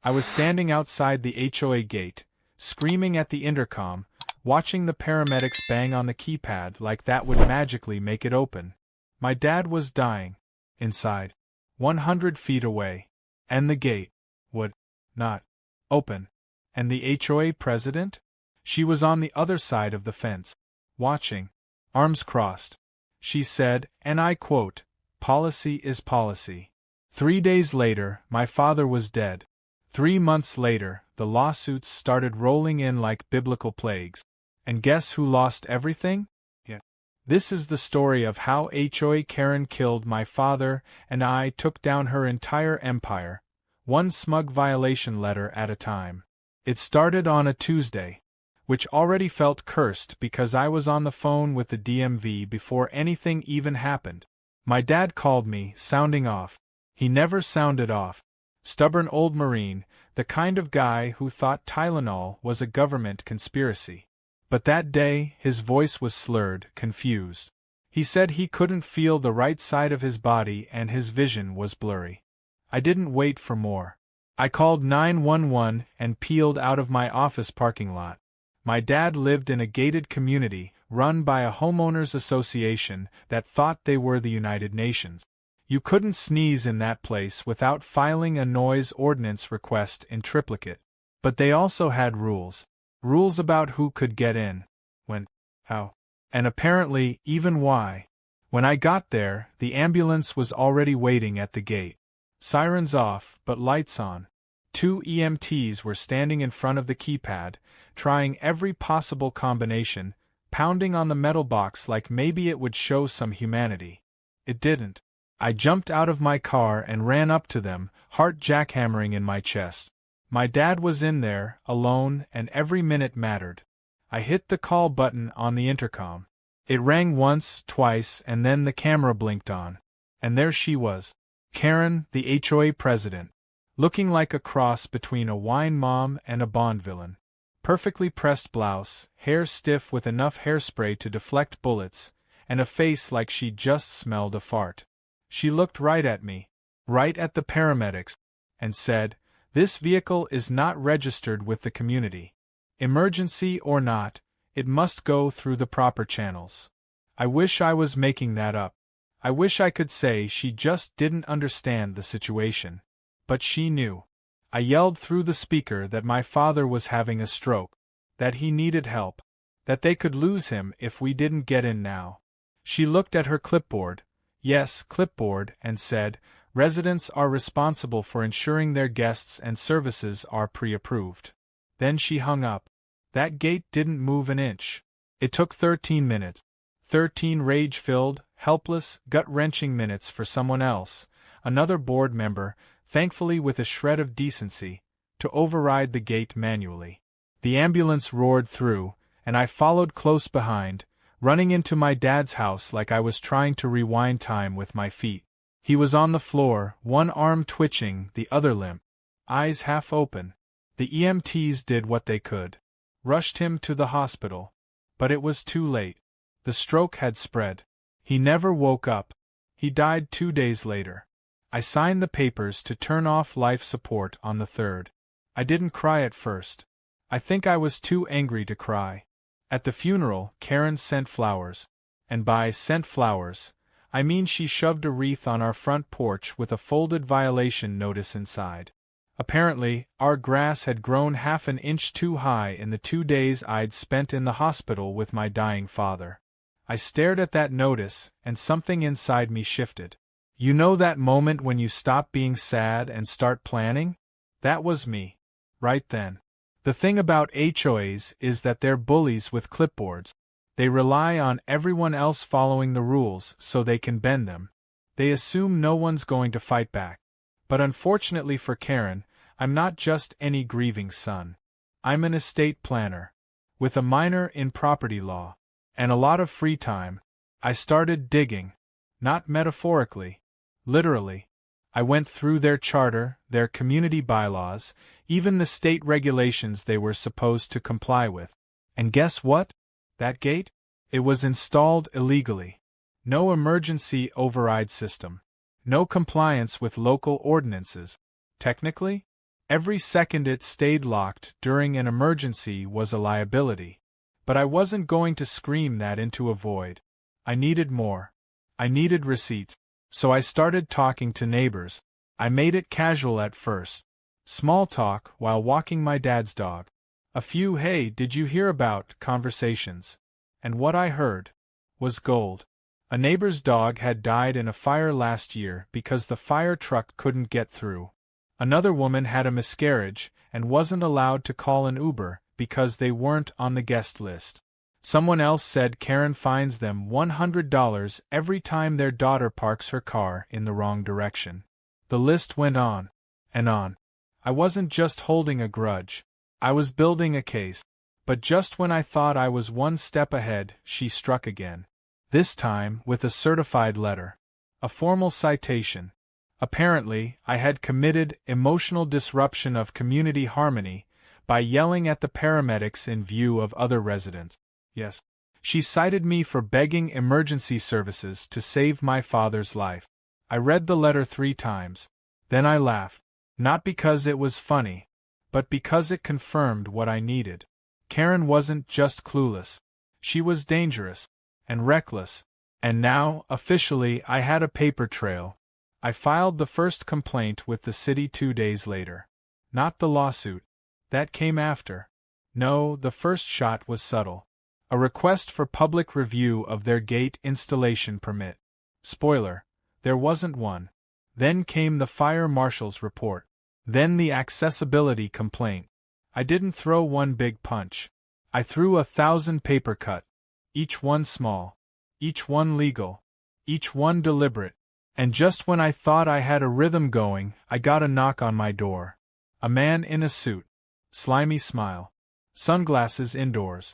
I was standing outside the HOA gate, screaming at the intercom, watching the paramedics bang on the keypad like that would magically make it open. My dad was dying. Inside. 100 feet away. And the gate would not open. And the HOA president? She was on the other side of the fence, watching, arms crossed. She said, and I quote, "Policy is policy." 3 days later, my father was dead. 3 months later, the lawsuits started rolling in like biblical plagues. And guess who lost everything? Yeah. This is the story of how HOA Karen killed my father and I took down her entire empire, one smug violation letter at a time. It started on a Tuesday, which already felt cursed because I was on the phone with the DMV before anything even happened. My dad called me, sounding off. He never sounded off. Stubborn old Marine, the kind of guy who thought Tylenol was a government conspiracy. But that day, his voice was slurred, confused. He said he couldn't feel the right side of his body and his vision was blurry. I didn't wait for more. I called 911 and peeled out of my office parking lot. My dad lived in a gated community run by a homeowners association that thought they were the United Nations. You couldn't sneeze in that place without filing a noise ordinance request in triplicate. But they also had rules. Rules about who could get in, when, how, and apparently even why. When I got there, the ambulance was already waiting at the gate. Sirens off, but lights on. 2 EMTs were standing in front of the keypad, trying every possible combination, pounding on the metal box like maybe it would show some humanity. It didn't. I jumped out of my car and ran up to them, heart jackhammering in my chest. My dad was in there, alone, and every minute mattered. I hit the call button on the intercom. It rang once, twice, and then the camera blinked on. And there she was. Karen, the HOA president. Looking like a cross between a wine mom and a Bond villain. Perfectly pressed blouse, hair stiff with enough hairspray to deflect bullets, and a face like she'd just smelled a fart. She looked right at me, right at the paramedics, and said, "This vehicle is not registered with the community. Emergency or not, it must go through the proper channels." I wish I was making that up. I wish I could say she just didn't understand the situation. But she knew. I yelled through the speaker that my father was having a stroke, that he needed help, that they could lose him if we didn't get in now. She looked at her clipboard, yes, clipboard, and said, "Residents are responsible for ensuring their guests and services are pre-approved." Then she hung up. That gate didn't move an inch. It took 13 minutes. 13 rage-filled, helpless, gut-wrenching minutes for someone else, another board member, thankfully with a shred of decency, to override the gate manually. The ambulance roared through, and I followed close behind, running into my dad's house like I was trying to rewind time with my feet. He was on the floor, one arm twitching, the other limp, eyes half open. The EMTs did what they could. Rushed him to the hospital. But it was too late. The stroke had spread. He never woke up. He died 2 days later. I signed the papers to turn off life support on the 3rd. I didn't cry at first. I think I was too angry to cry. At the funeral, Karen sent flowers. And by sent flowers, I mean she shoved a wreath on our front porch with a folded violation notice inside. Apparently, our grass had grown half an inch too high in the 2 days I'd spent in the hospital with my dying father. I stared at that notice, and something inside me shifted. You know that moment when you stop being sad and start planning? That was me. Right then. The thing about HOAs is that they're bullies with clipboards. They rely on everyone else following the rules so they can bend them. They assume no one's going to fight back. But unfortunately for Karen, I'm not just any grieving son. I'm an estate planner. With a minor in property law. And a lot of free time. I started digging. Not metaphorically. Literally. I went through their charter, their community bylaws, even the state regulations they were supposed to comply with. And guess what? That gate? It was installed illegally. No emergency override system. No compliance with local ordinances. Technically? Every second it stayed locked during an emergency was a liability. But I wasn't going to scream that into a void. I needed more. I needed receipts. So I started talking to neighbors. I made it casual at first. Small talk while walking my dad's dog. A few "Hey, did you hear about" conversations. And what I heard was gold. A neighbor's dog had died in a fire last year because the fire truck couldn't get through. Another woman had a miscarriage and wasn't allowed to call an Uber because they weren't on the guest list. Someone else said Karen fines them $100 every time their daughter parks her car in the wrong direction. The list went on and on. I wasn't just holding a grudge. I was building a case. But just when I thought I was one step ahead, she struck again. This time with a certified letter. A formal citation. Apparently, I had committed emotional disruption of community harmony by yelling at the paramedics in view of other residents. Yes. She cited me for begging emergency services to save my father's life. I read the letter 3 times. Then I laughed. Not because it was funny, but because it confirmed what I needed. Karen wasn't just clueless. She was dangerous and reckless. And now, officially, I had a paper trail. I filed the first complaint with the city 2 days later. Not the lawsuit. That came after. No, the first shot was subtle. A request for public review of their gate installation permit. Spoiler, there wasn't one. Then came the fire marshal's report. Then the accessibility complaint. I didn't throw one big punch. I threw 1,000 paper cut. Each one small. Each one legal. Each one deliberate. And just when I thought I had a rhythm going, I got a knock on my door. A man in a suit. Slimy smile. Sunglasses indoors.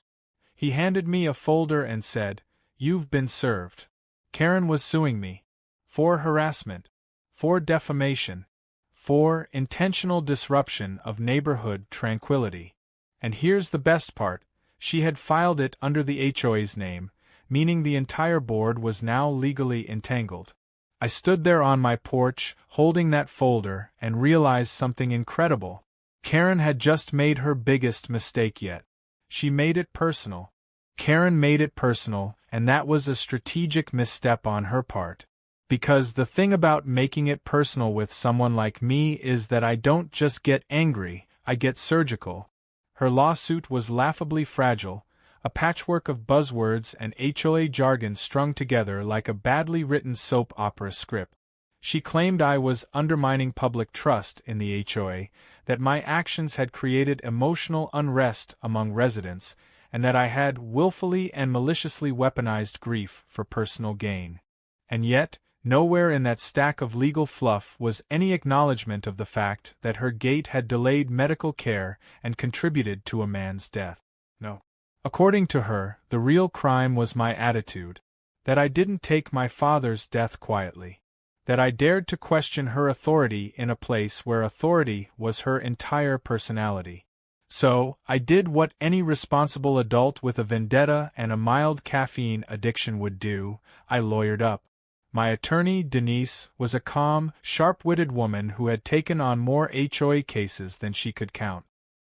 He handed me a folder and said, "You've been served." Karen was suing me. For harassment. For defamation. For intentional disruption of neighborhood tranquility. And here's the best part, she had filed it under the HOA's name, meaning the entire board was now legally entangled. I stood there on my porch, holding that folder, and realized something incredible. Karen had just made her biggest mistake yet. She made it personal. Karen made it personal, and that was a strategic misstep on her part. Because the thing about making it personal with someone like me is that I don't just get angry, I get surgical. Her lawsuit was laughably fragile, a patchwork of buzzwords and HOA jargon strung together like a badly written soap opera script. She claimed I was undermining public trust in the HOA, that my actions had created emotional unrest among residents, and that I had willfully and maliciously weaponized grief for personal gain. And yet, nowhere in that stack of legal fluff was any acknowledgement of the fact that her gate had delayed medical care and contributed to a man's death. No. According to her, the real crime was my attitude. That I didn't take my father's death quietly. That I dared to question her authority in a place where authority was her entire personality. So, I did what any responsible adult with a vendetta and a mild caffeine addiction would do, I lawyered up. My attorney, Denise, was a calm, sharp-witted woman who had taken on more HOA cases than she could count.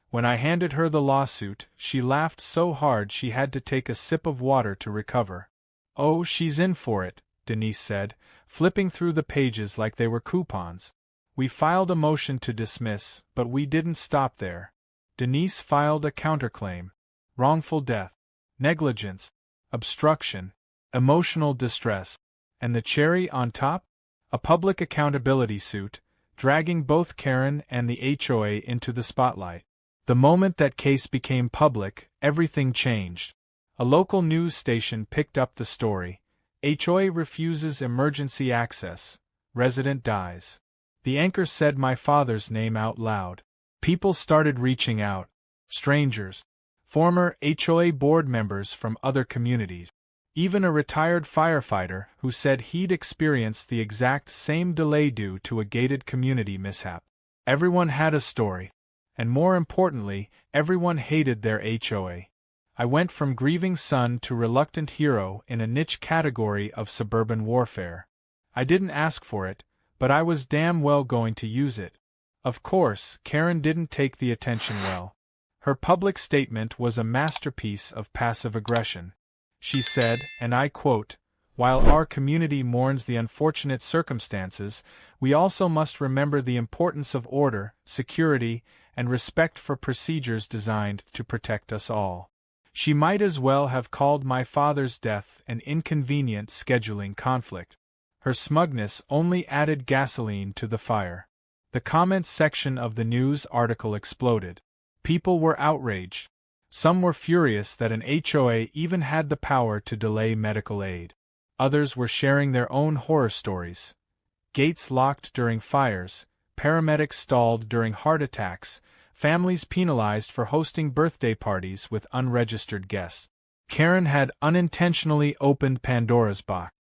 When I handed her the lawsuit, she laughed so hard she had to take a sip of water to recover. "Oh, she's in for it," Denise said, flipping through the pages like they were coupons. We filed a motion to dismiss, but we didn't stop there. Denise filed a counterclaim. Wrongful death, negligence, obstruction, emotional distress. And the cherry on top? A public accountability suit, dragging both Karen and the HOA into the spotlight. The moment that case became public, everything changed. A local news station picked up the story. HOA refuses emergency access. Resident dies. The anchor said my father's name out loud. People started reaching out. Strangers. Former HOA board members from other communities. Even a retired firefighter who said he'd experienced the exact same delay due to a gated community mishap. Everyone had a story. And more importantly, everyone hated their HOA. I went from grieving son to reluctant hero in a niche category of suburban warfare. I didn't ask for it, but I was damn well going to use it. Of course, Karen didn't take the attention well. Her public statement was a masterpiece of passive aggression. She said, and I quote, "While our community mourns the unfortunate circumstances, we also must remember the importance of order, security, and respect for procedures designed to protect us all." She might as well have called my father's death an inconvenient scheduling conflict. Her smugness only added gasoline to the fire. The comments section of the news article exploded. People were outraged. Some were furious that an HOA even had the power to delay medical aid. Others were sharing their own horror stories. Gates locked during fires, paramedics stalled during heart attacks, families penalized for hosting birthday parties with unregistered guests. Karen had unintentionally opened Pandora's box.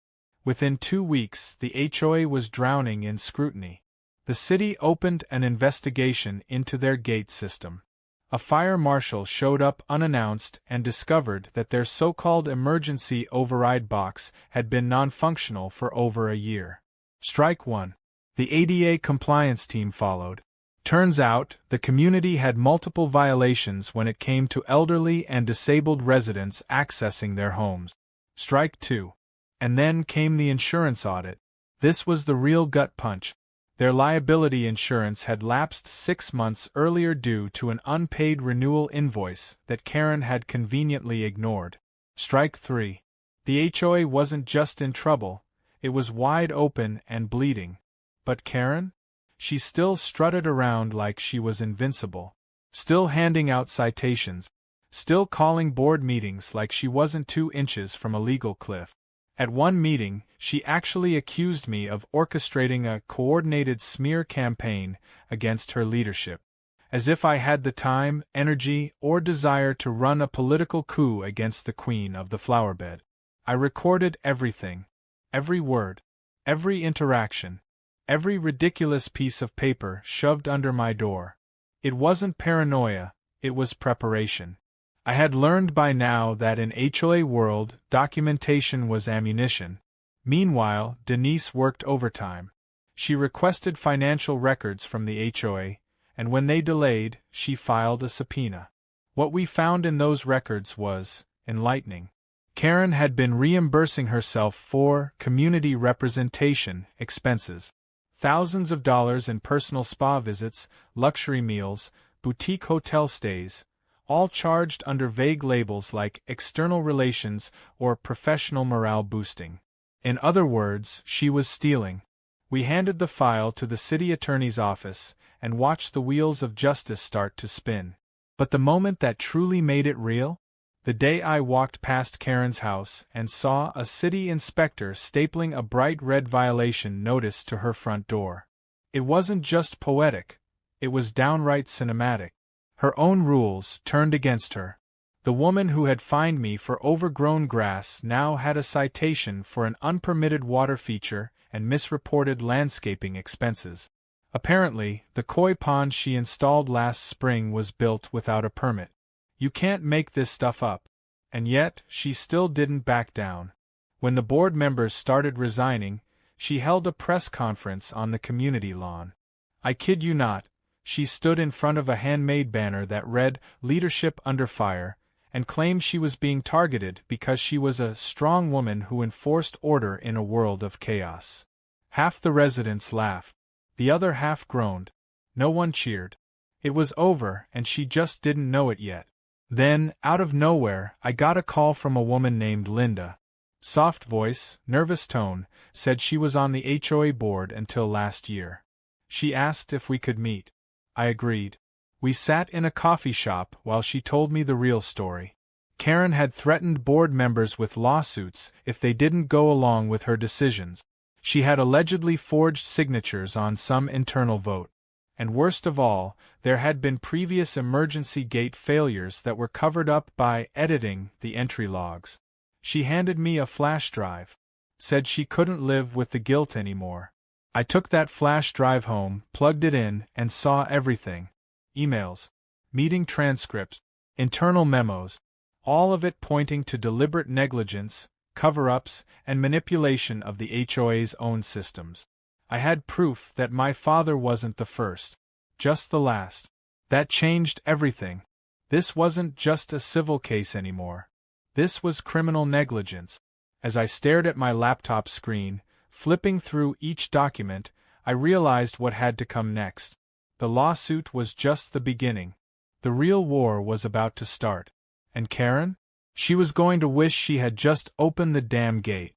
Within 2 weeks, the HOA was drowning in scrutiny. The city opened an investigation into their gate system. A fire marshal showed up unannounced and discovered that their so-called emergency override box had been non-functional for over a year. Strike one. The ADA compliance team followed. Turns out, the community had multiple violations when it came to elderly and disabled residents accessing their homes. Strike two. And then came the insurance audit. This was the real gut punch. Their liability insurance had lapsed 6 months earlier due to an unpaid renewal invoice that Karen had conveniently ignored. Strike three. The HOA wasn't just in trouble, it was wide open and bleeding. But Karen? She still strutted around like she was invincible. Still handing out citations. Still calling board meetings like she wasn't 2 inches from a legal cliff. At one meeting, she actually accused me of orchestrating a coordinated smear campaign against her leadership. As if I had the time, energy, or desire to run a political coup against the queen of the flowerbed. I recorded everything. Every word. Every interaction. Every ridiculous piece of paper shoved under my door. It wasn't paranoia, it was preparation. I had learned by now that in HOA world, documentation was ammunition. Meanwhile, Denise worked overtime. She requested financial records from the HOA, and when they delayed, she filed a subpoena. What we found in those records was enlightening. Karen had been reimbursing herself for community representation expenses. Thousands of dollars in personal spa visits, luxury meals, boutique hotel stays, all charged under vague labels like external relations or professional morale boosting. In other words, she was stealing. We handed the file to the city attorney's office and watched the wheels of justice start to spin. But the moment that truly made it real? The day I walked past Karen's house and saw a city inspector stapling a bright red violation notice to her front door. It wasn't just poetic, it was downright cinematic. Her own rules turned against her. The woman who had fined me for overgrown grass now had a citation for an unpermitted water feature and misreported landscaping expenses. Apparently, the koi pond she installed last spring was built without a permit. You can't make this stuff up. And yet, she still didn't back down. When the board members started resigning, she held a press conference on the community lawn. I kid you not, she stood in front of a handmade banner that read, "Leadership Under Fire," and claimed she was being targeted because she was a strong woman who enforced order in a world of chaos. Half the residents laughed. The other half groaned. No one cheered. It was over, and she just didn't know it yet. Then, out of nowhere, I got a call from a woman named Linda. Soft voice, nervous tone, said she was on the HOA board until last year. She asked if we could meet. I agreed. We sat in a coffee shop while she told me the real story. Karen had threatened board members with lawsuits if they didn't go along with her decisions. She had allegedly forged signatures on some internal vote. And worst of all, there had been previous emergency gate failures that were covered up by editing the entry logs. She handed me a flash drive. Said she couldn't live with the guilt anymore. I took that flash drive home, plugged it in, and saw everything. Emails, meeting transcripts, internal memos, all of it pointing to deliberate negligence, cover-ups, and manipulation of the HOA's own systems. I had proof that my father wasn't the first. Just the last. That changed everything. This wasn't just a civil case anymore. This was criminal negligence. As I stared at my laptop screen, flipping through each document, I realized what had to come next. The lawsuit was just the beginning. The real war was about to start. And Karen? She was going to wish she had just opened the damn gate.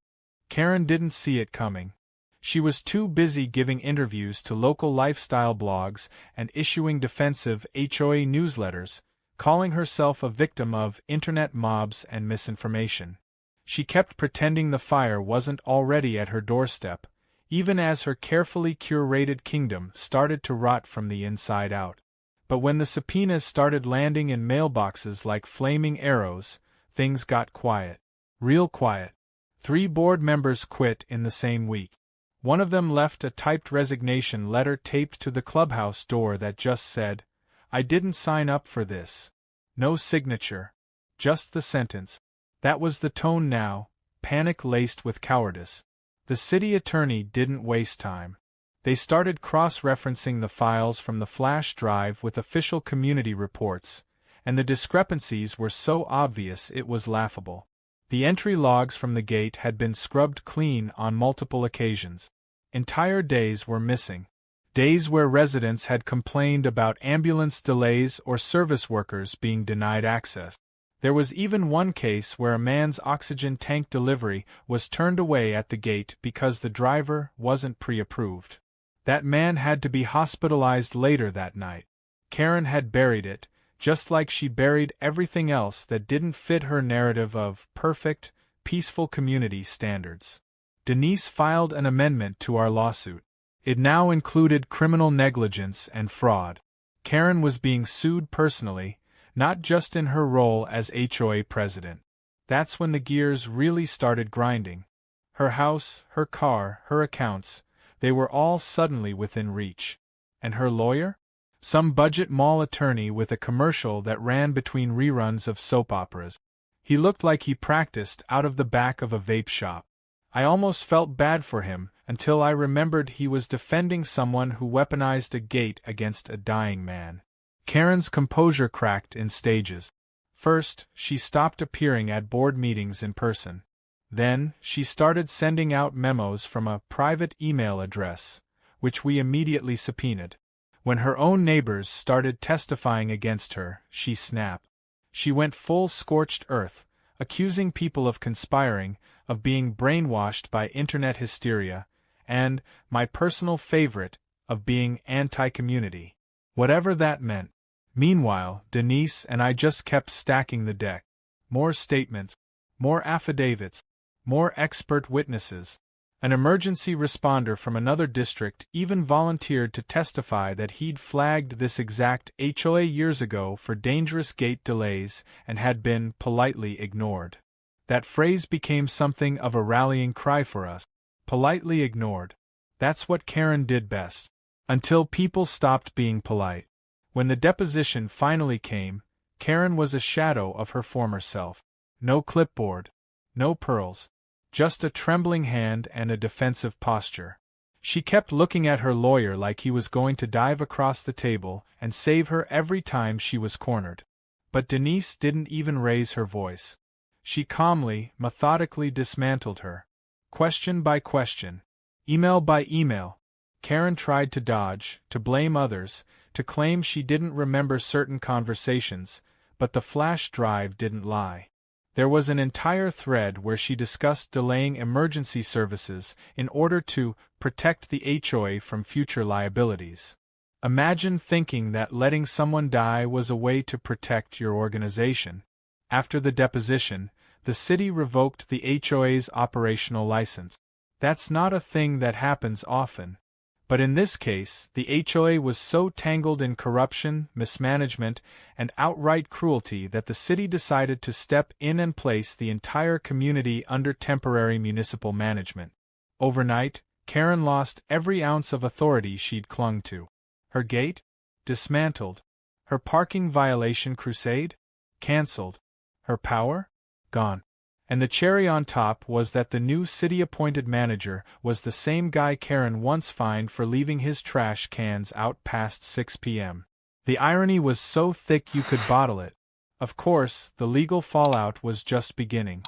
Karen didn't see it coming. She was too busy giving interviews to local lifestyle blogs and issuing defensive HOA newsletters, calling herself a victim of internet mobs and misinformation. She kept pretending the fire wasn't already at her doorstep, even as her carefully curated kingdom started to rot from the inside out. But when the subpoenas started landing in mailboxes like flaming arrows, things got quiet. Real quiet. 3 board members quit in the same week. One of them left a typed resignation letter taped to the clubhouse door that just said, "I didn't sign up for this." No signature. Just the sentence. That was the tone now, panic laced with cowardice. The city attorney didn't waste time. They started cross-referencing the files from the flash drive with official community reports, and the discrepancies were so obvious it was laughable. The entry logs from the gate had been scrubbed clean on multiple occasions. Entire days were missing. Days where residents had complained about ambulance delays or service workers being denied access. There was even one case where a man's oxygen tank delivery was turned away at the gate because the driver wasn't pre-approved. That man had to be hospitalized later that night. Karen had buried it, just like she buried everything else that didn't fit her narrative of perfect, peaceful community standards. Denise filed an amendment to our lawsuit. It now included criminal negligence and fraud. Karen was being sued personally, not just in her role as HOA president. That's when the gears really started grinding. Her house, her car, her accounts, they were all suddenly within reach. And her lawyer? Some budget mall attorney with a commercial that ran between reruns of soap operas. He looked like he practiced out of the back of a vape shop. I almost felt bad for him until I remembered he was defending someone who weaponized a gate against a dying man. Karen's composure cracked in stages. First, she stopped appearing at board meetings in person. Then, she started sending out memos from a private email address, which we immediately subpoenaed. When her own neighbors started testifying against her, she snapped. She went full scorched earth, accusing people of conspiring, of being brainwashed by internet hysteria, and, my personal favorite, of being anti-community. Whatever that meant. Meanwhile, Denise and I just kept stacking the deck. More statements, more affidavits, more expert witnesses. An emergency responder from another district even volunteered to testify that he'd flagged this exact HOA years ago for dangerous gate delays and had been politely ignored. That phrase became something of a rallying cry for us. Politely ignored. That's what Karen did best. Until people stopped being polite. When the deposition finally came, Karen was a shadow of her former self. No clipboard. No pearls. Just a trembling hand and a defensive posture. She kept looking at her lawyer like he was going to dive across the table and save her every time she was cornered. But Denise didn't even raise her voice. She calmly, methodically dismantled her. Question by question. Email by email. Karen tried to dodge, to blame others, to claim she didn't remember certain conversations, but the flash drive didn't lie. There was an entire thread where she discussed delaying emergency services in order to protect the HOA from future liabilities. Imagine thinking that letting someone die was a way to protect your organization. After the deposition, the city revoked the HOA's operational license. That's not a thing that happens often. But in this case, the HOA was so tangled in corruption, mismanagement, and outright cruelty that the city decided to step in and place the entire community under temporary municipal management. Overnight, Karen lost every ounce of authority she'd clung to. Her gate? Dismantled. Her parking violation crusade? Cancelled. Her power? Gone. And the cherry on top was that the new city-appointed manager was the same guy Karen once fined for leaving his trash cans out past 6 p.m. The irony was so thick you could bottle it. Of course, the legal fallout was just beginning.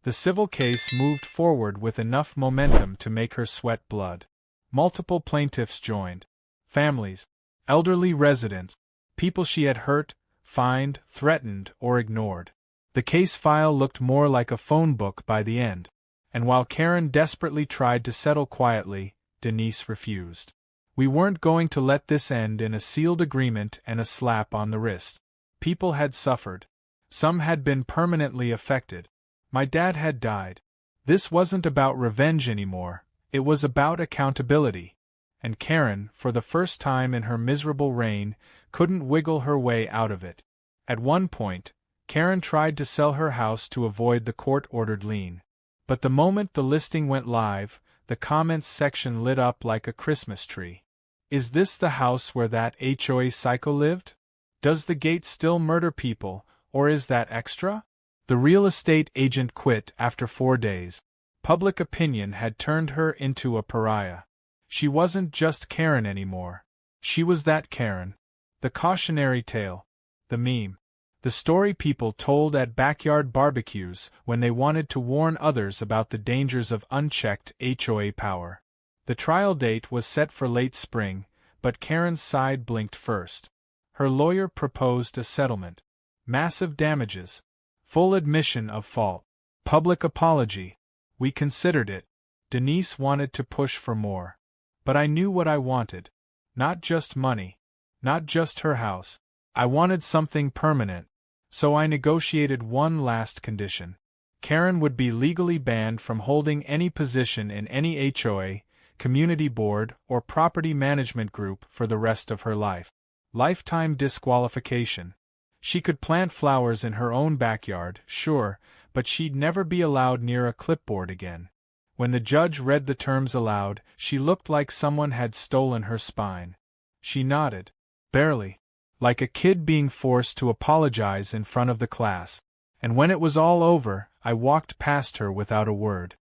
The civil case moved forward with enough momentum to make her sweat blood. Multiple plaintiffs joined. Families, elderly residents, people she had hurt, fined, threatened, or ignored. The case file looked more like a phone book by the end. And while Karen desperately tried to settle quietly, Denise refused. We weren't going to let this end in a sealed agreement and a slap on the wrist. People had suffered. Some had been permanently affected. My dad had died. This wasn't about revenge anymore, it was about accountability. And Karen, for the first time in her miserable reign, couldn't wiggle her way out of it. At one point, Karen tried to sell her house to avoid the court-ordered lien. But the moment the listing went live, the comments section lit up like a Christmas tree. Is this the house where that HOA psycho lived? Does the gate still murder people, or is that extra? The real estate agent quit after 4 days. Public opinion had turned her into a pariah. She wasn't just Karen anymore. She was that Karen. The cautionary tale. The meme. The story people told at backyard barbecues when they wanted to warn others about the dangers of unchecked HOA power. The trial date was set for late spring, but Karen's side blinked first. Her lawyer proposed a settlement. Massive damages. Full admission of fault. Public apology. We considered it. Denise wanted to push for more. But I knew what I wanted. Not just money. Not just her house. I wanted something permanent. So I negotiated one last condition. Karen would be legally banned from holding any position in any HOA, community board, or property management group for the rest of her life. Lifetime disqualification. She could plant flowers in her own backyard, sure, but she'd never be allowed near a clipboard again. When the judge read the terms aloud, she looked like someone had stolen her spine. She nodded. Barely. Like a kid being forced to apologize in front of the class. And when it was all over, I walked past her without a word.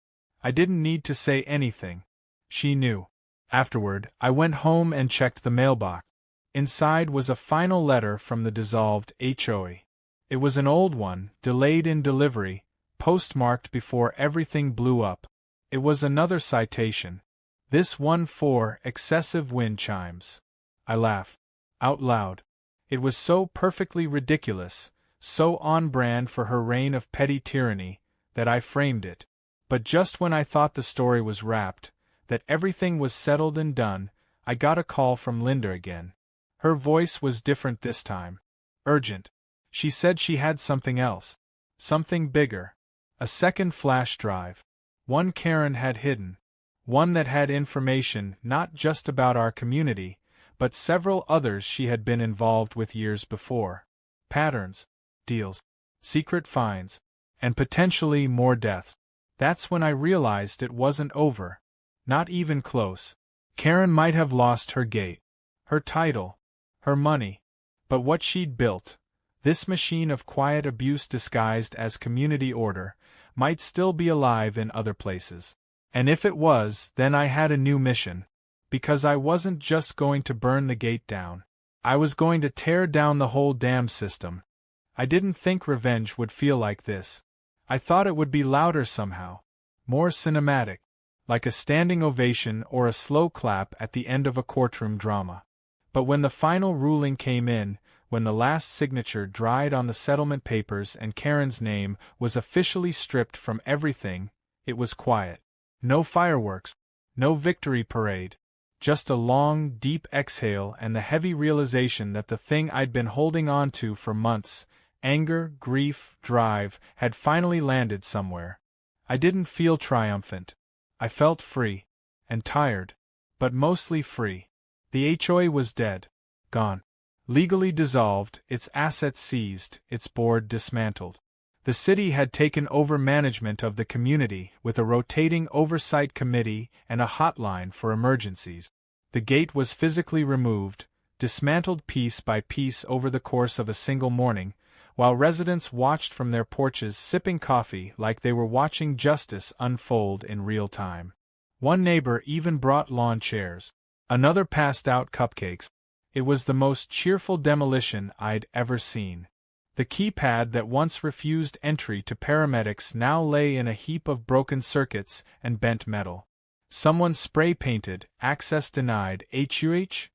I didn't need to say anything. She knew. Afterward, I went home and checked the mailbox. Inside was a final letter from the dissolved HOA. It was an old one, delayed in delivery, postmarked before everything blew up. It was another citation. This one for excessive wind chimes. I laughed. Out loud. It was so perfectly ridiculous, so on brand for her reign of petty tyranny, that I framed it. But just when I thought the story was wrapped, that everything was settled and done, I got a call from Linda again. Her voice was different this time. Urgent. She said she had something else. Something bigger. A second flash drive. One Karen had hidden. One that had information not just about our community, but several others she had been involved with years before. Patterns, deals, secret finds, and potentially more deaths. That's when I realized it wasn't over. Not even close. Karen might have lost her gate, her title, her money, but what she'd built, this machine of quiet abuse disguised as community order, might still be alive in other places. And if it was, then I had a new mission. Because I wasn't just going to burn the gate down. I was going to tear down the whole damn system. I didn't think revenge would feel like this. I thought it would be louder somehow. More cinematic. Like a standing ovation or a slow clap at the end of a courtroom drama. But when the final ruling came in, when the last signature dried on the settlement papers and Karen's name was officially stripped from everything, it was quiet. No fireworks. No victory parade. Just a long, deep exhale and the heavy realization that the thing I'd been holding on to for months, anger, grief, drive, had finally landed somewhere. I didn't feel triumphant. I felt free. And tired. But mostly free. The HOA was dead. Gone. Legally dissolved, its assets seized, its board dismantled. The city had taken over management of the community with a rotating oversight committee and a hotline for emergencies. The gate was physically removed, dismantled piece by piece over the course of a single morning, while residents watched from their porches sipping coffee like they were watching justice unfold in real time. One neighbor even brought lawn chairs. Another passed out cupcakes. It was the most cheerful demolition I'd ever seen. The keypad that once refused entry to paramedics now lay in a heap of broken circuits and bent metal. Someone spray-painted, "Access denied, HOA"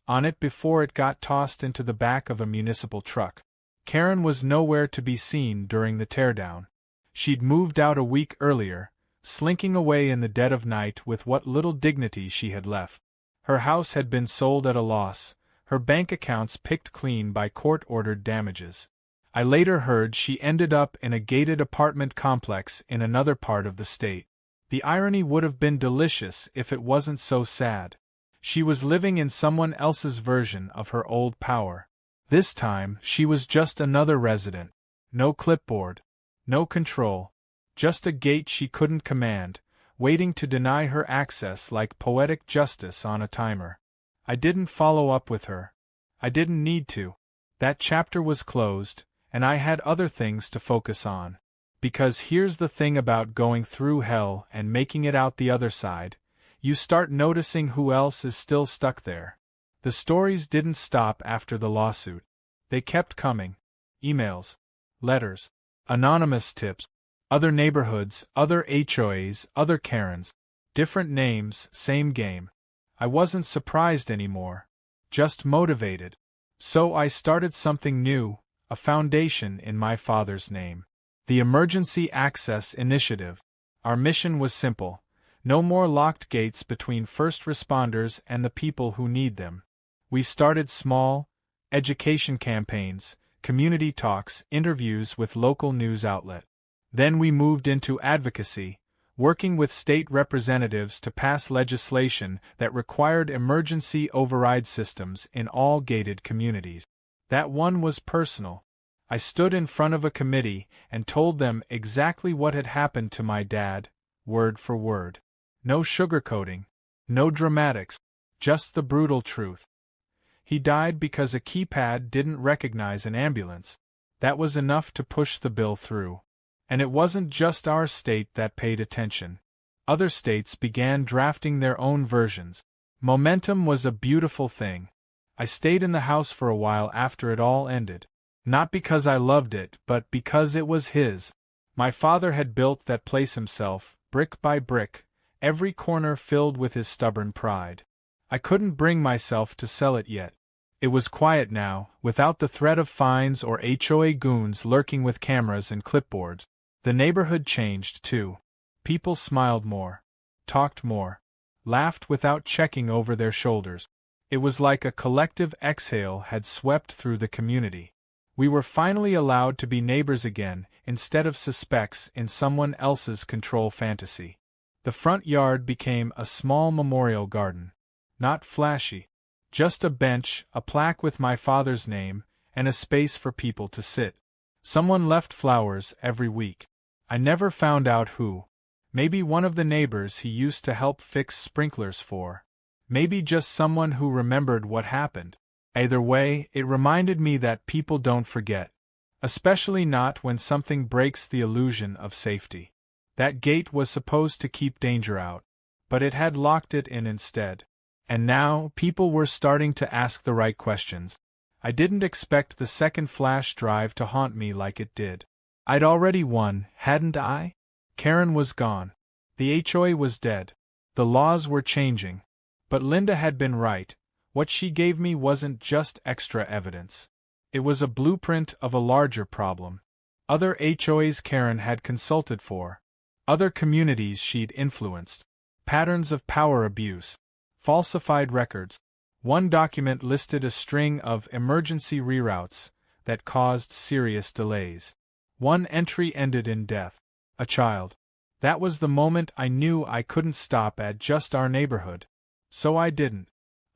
on it before it got tossed into the back of a municipal truck. Karen was nowhere to be seen during the teardown. She'd moved out a week earlier, slinking away in the dead of night with what little dignity she had left. Her house had been sold at a loss, her bank accounts picked clean by court-ordered damages. I later heard she ended up in a gated apartment complex in another part of the state. The irony would have been delicious if it wasn't so sad. She was living in someone else's version of her old power. This time, she was just another resident. No clipboard. No control. Just a gate she couldn't command, waiting to deny her access like poetic justice on a timer. I didn't follow up with her. I didn't need to. That chapter was closed, and I had other things to focus on. Because here's the thing about going through hell and making it out the other side, you start noticing who else is still stuck there. The stories didn't stop after the lawsuit. They kept coming. Emails. Letters. Anonymous tips. Other neighborhoods, other HOAs, other Karens. Different names, same game. I wasn't surprised anymore. Just motivated. So I started something new, a foundation in my father's name. The Emergency Access Initiative. Our mission was simple. No more locked gates between first responders and the people who need them. We started small, education campaigns, community talks, interviews with local news outlets. Then we moved into advocacy, working with state representatives to pass legislation that required emergency override systems in all gated communities. That one was personal. I stood in front of a committee and told them exactly what had happened to my dad, word for word. No sugarcoating, no dramatics, just the brutal truth. He died because a keypad didn't recognize an ambulance. That was enough to push the bill through. And it wasn't just our state that paid attention. Other states began drafting their own versions. Momentum was a beautiful thing. I stayed in the house for a while after it all ended. Not because I loved it, but because it was his. My father had built that place himself, brick by brick, every corner filled with his stubborn pride. I couldn't bring myself to sell it yet. It was quiet now, without the threat of fines or HOA goons lurking with cameras and clipboards. The neighborhood changed, too. People smiled more, talked more, laughed without checking over their shoulders. It was like a collective exhale had swept through the community. We were finally allowed to be neighbors again, instead of suspects in someone else's control fantasy. The front yard became a small memorial garden. Not flashy. Just a bench, a plaque with my father's name, and a space for people to sit. Someone left flowers every week. I never found out who. Maybe one of the neighbors he used to help fix sprinklers for. Maybe just someone who remembered what happened. Either way, it reminded me that people don't forget. Especially not when something breaks the illusion of safety. That gate was supposed to keep danger out, but it had locked it in instead. And now, people were starting to ask the right questions. I didn't expect the second flash drive to haunt me like it did. I'd already won, hadn't I? Karen was gone. The HOA was dead. The laws were changing. But Linda had been right. What she gave me wasn't just extra evidence. It was a blueprint of a larger problem. Other HOAs Karen had consulted for. Other communities she'd influenced. Patterns of power abuse. Falsified records. One document listed a string of emergency reroutes that caused serious delays. One entry ended in death. A child. That was the moment I knew I couldn't stop at just our neighborhood. So I didn't.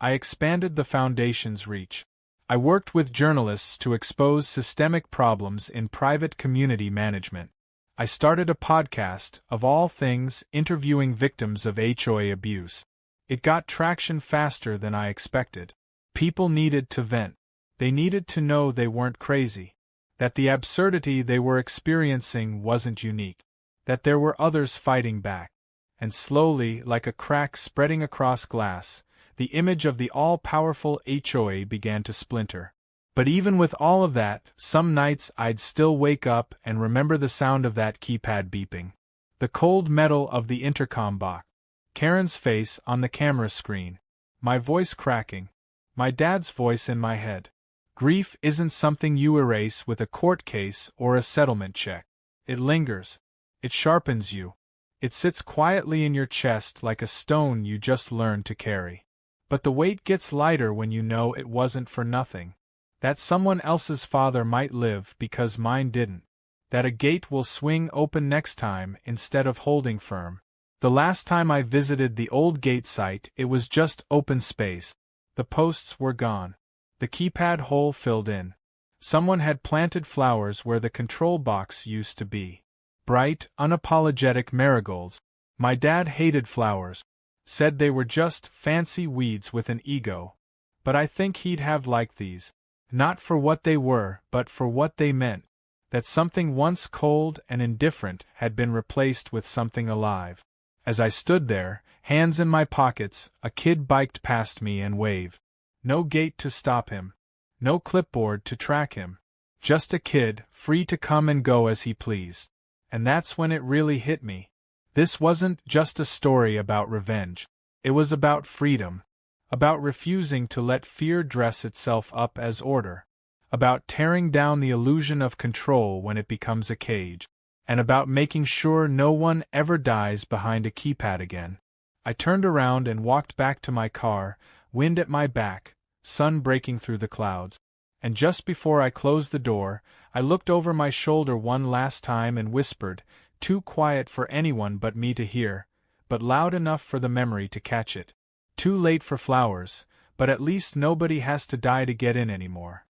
I expanded the foundation's reach. I worked with journalists to expose systemic problems in private community management. I started a podcast, of all things, interviewing victims of HOA abuse. It got traction faster than I expected. People needed to vent. They needed to know they weren't crazy. That the absurdity they were experiencing wasn't unique. That there were others fighting back. And slowly, like a crack spreading across glass, the image of the all-powerful HOA began to splinter. But even with all of that, some nights I'd still wake up and remember the sound of that keypad beeping. The cold metal of the intercom box. Karen's face on the camera screen. My voice cracking. My dad's voice in my head. Grief isn't something you erase with a court case or a settlement check. It lingers. It sharpens you. It sits quietly in your chest like a stone you just learned to carry. But the weight gets lighter when you know it wasn't for nothing. That someone else's father might live because mine didn't. That a gate will swing open next time instead of holding firm. The last time I visited the old gate site, it was just open space. The posts were gone. The keypad hole filled in. Someone had planted flowers where the control box used to be. Bright, unapologetic marigolds. My dad hated flowers. Said they were just fancy weeds with an ego. But I think he'd have liked these. Not for what they were, but for what they meant. That something once cold and indifferent had been replaced with something alive. As I stood there, hands in my pockets, a kid biked past me and waved. No gate to stop him. No clipboard to track him. Just a kid, free to come and go as he pleased. And that's when it really hit me. This wasn't just a story about revenge. It was about freedom. About refusing to let fear dress itself up as order. About tearing down the illusion of control when it becomes a cage. And about making sure no one ever dies behind a keypad again. I turned around and walked back to my car, wind at my back, sun breaking through the clouds. And just before I closed the door, I looked over my shoulder one last time and whispered, too quiet for anyone but me to hear, but loud enough for the memory to catch it. Too late for flowers, but at least nobody has to die to get in anymore.